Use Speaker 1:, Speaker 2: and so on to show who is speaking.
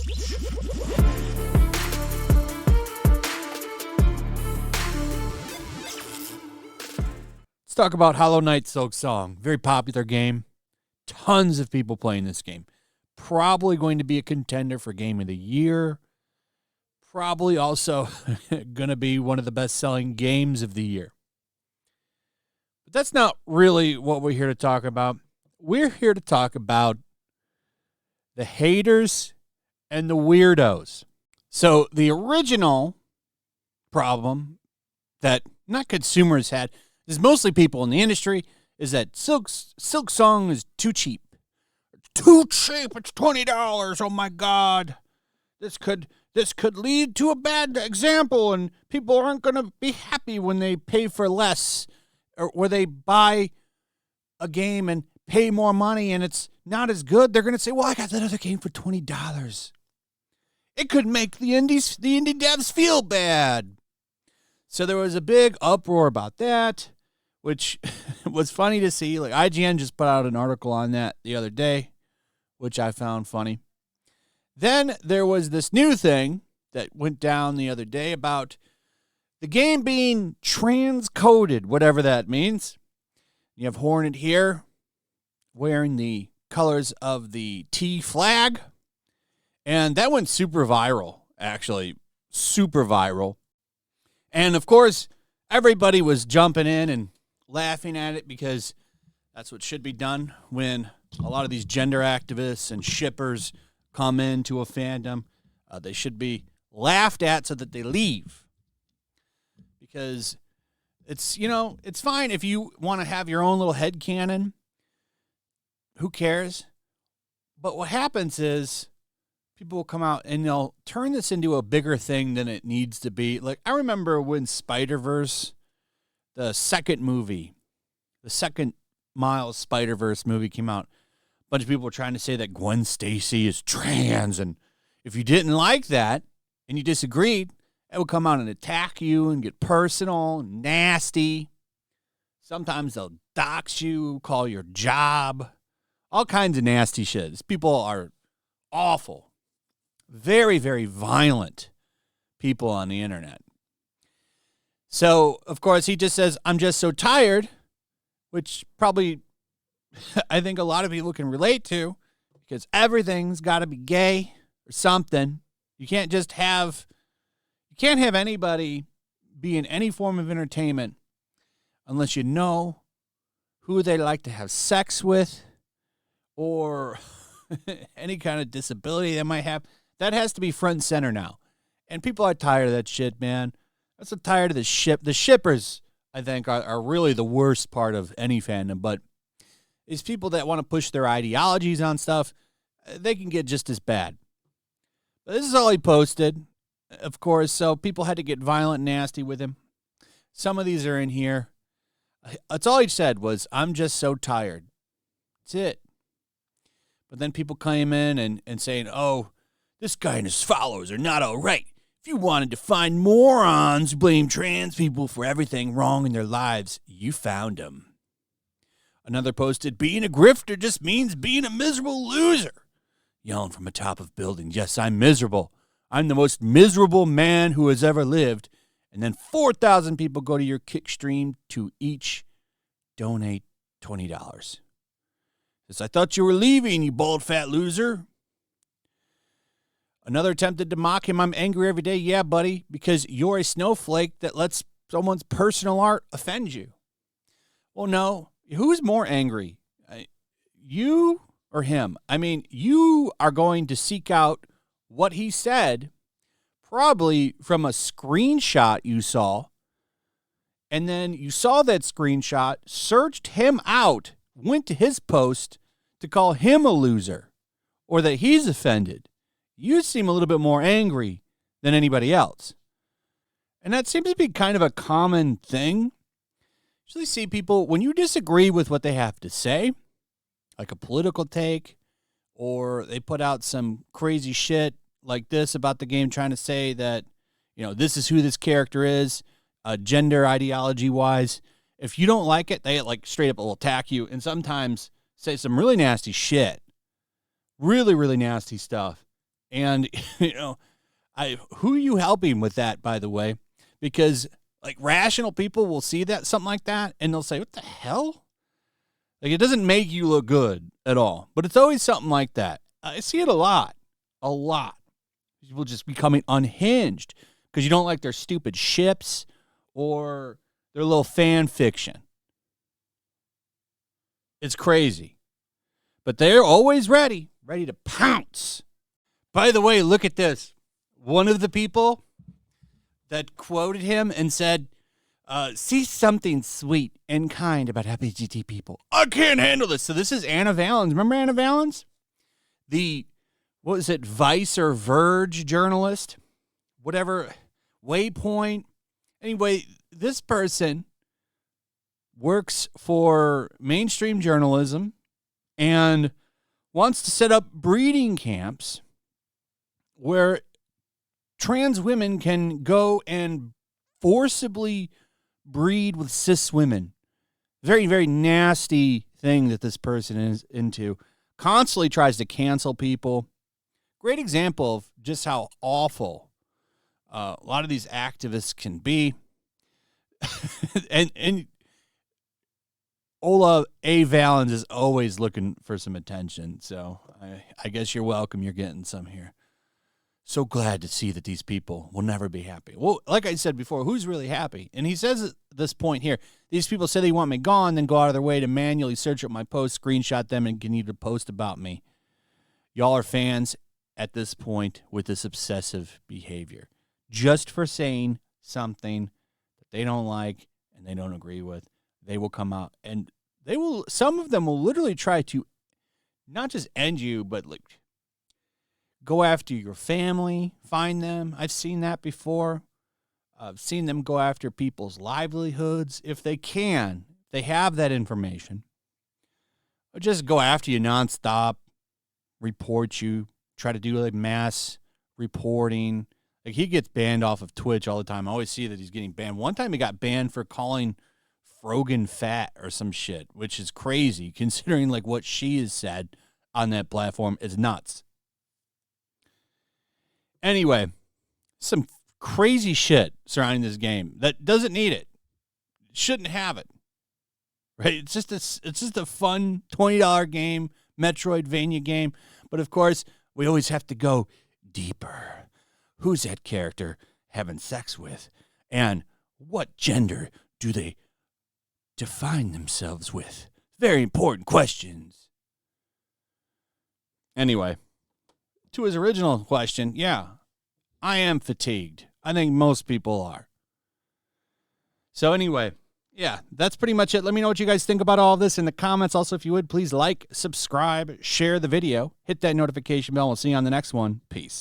Speaker 1: Let's talk about Knight Silksong. Very popular game. Tons of people playing this game. Probably going to be a contender for Game of the Year. Probably also going to be one of the best-selling games of the year. But that's not really what we're here to talk about. We're here to talk about the haters and the weirdos. So the original problem that not consumers had, is mostly people in the industry, is that Silksong is too cheap. Too cheap. It's $20. Oh my God. This could lead to a bad example, and people aren't going to be happy when they pay for less, or where they buy a game and pay more money and it's not as good. They're going to say, well, I got that other game for $20. It could make the indie devs feel bad. So there was a big uproar about that, which was funny to see. Like IGN just put out an article on that the other day, which I found funny. Then there was this new thing that went down the other day about the game being transcoded, whatever that means. You have Hornet here wearing the colors of the T flag. And that went super viral, actually. Super viral. And, of course, everybody was jumping in and laughing at it because that's what should be done when a lot of these gender activists and shippers come into a fandom. They should be laughed at so that they leave. Because it's fine if you want to have your own little headcanon. Who cares? But what happens is people will come out and they'll turn this into a bigger thing than it needs to be. Like, I remember when Spider-Verse, the second Miles Spider-Verse movie came out, a bunch of people were trying to say that Gwen Stacy is trans, and if you didn't like that and you disagreed, it would come out and attack you and get personal and nasty. Sometimes they'll dox you, call your job, all kinds of nasty shit. These people are awful. Very, very violent people on the internet. So, of course, he just says, I'm just so tired, which probably I think a lot of people can relate to, because everything's got to be gay or something. You can't have anybody be in any form of entertainment unless you know who they like to have sex with or any kind of disability they might have. That has to be front and center now. And people are tired of that shit, man. I'm so tired of the ship. The shippers, I think, are really the worst part of any fandom. But it's people that want to push their ideologies on stuff. They can get just as bad. But this is all he posted, of course. So people had to get violent and nasty with him. Some of these are in here. That's all he said was, I'm just so tired. That's it. But then people came in and saying, oh, this guy and his followers are not all right. If you wanted to find morons who blame trans people for everything wrong in their lives, you found them. Another posted, being a grifter just means being a miserable loser. Yelling from the top of buildings, yes, I'm miserable. I'm the most miserable man who has ever lived. And then 4,000 people go to your Kick stream to each donate $20. Says, I thought you were leaving, you bald fat loser. Another attempted to mock him. I'm angry every day. Yeah, buddy, because you're a snowflake that lets someone's personal art offend you. Well, no. Who's more angry? You or him? I mean, you are going to seek out what he said, probably from a screenshot you saw, and then you saw that screenshot, searched him out, went to his post to call him a loser or that he's offended. You seem a little bit more angry than anybody else. And that seems to be kind of a common thing. Usually see people, when you disagree with what they have to say, like a political take, or they put out some crazy shit like this about the game, trying to say that, this is who this character is, gender ideology-wise. If you don't like it, they straight up will attack you and sometimes say some really nasty shit. Really, really nasty stuff. And, who are you helping with that, by the way? Because, like, rational people will see that, something like that, and they'll say, what the hell? Like, it doesn't make you look good at all. But it's always something like that. I see it a lot. A lot. People just becoming unhinged because you don't like their stupid ships or their little fan fiction. It's crazy. But they're always ready to pounce. By the way, look at this. One of the people that quoted him and said, see something sweet and kind about LGBT people. I can't handle this. So this is Anna Valens. Remember Anna Valens? What was it, Vice or Verge journalist? Whatever, Waypoint. Anyway, this person works for mainstream journalism and wants to set up breeding camps where trans women can go and forcibly breed with cis women. Very, very nasty thing that this person is into. Constantly tries to cancel people. Great example of just how awful a lot of these activists can be. and Ola A. Valens is always looking for some attention. So I guess you're welcome. You're getting some here. So glad to see that these people will never be happy. Well, like I said before, who's really happy? And he says at this point here, these people say they want me gone, then go out of their way to manually search up my posts, screenshot them, and continue to post about me. Y'all are fans at this point with this obsessive behavior. Just for saying something that they don't like and they don't agree with, they will come out and some of them will literally try to not just end you, but like go after your family, find them. I've seen that before. I've seen them go after people's livelihoods if they can. If they have that information. Or just go after you nonstop, report you, try to do like mass reporting. Like he gets banned off of Twitch all the time. I always see that he's getting banned. One time he got banned for calling Frogan fat or some shit, which is crazy considering like what she has said on that platform is nuts. Anyway, some crazy shit surrounding this game that doesn't need it. Shouldn't have it. Right? It's just a fun $20 game, Metroidvania game. But of course, we always have to go deeper. Who's that character having sex with? And what gender do they define themselves with? Very important questions. Anyway, to his original question, yeah, I am fatigued. I think most people are. So anyway, yeah, that's pretty much it. Let me know what you guys think about all of this in the comments. Also, if you would, please like, subscribe, share the video, hit that notification bell. We'll see you on the next one. Peace.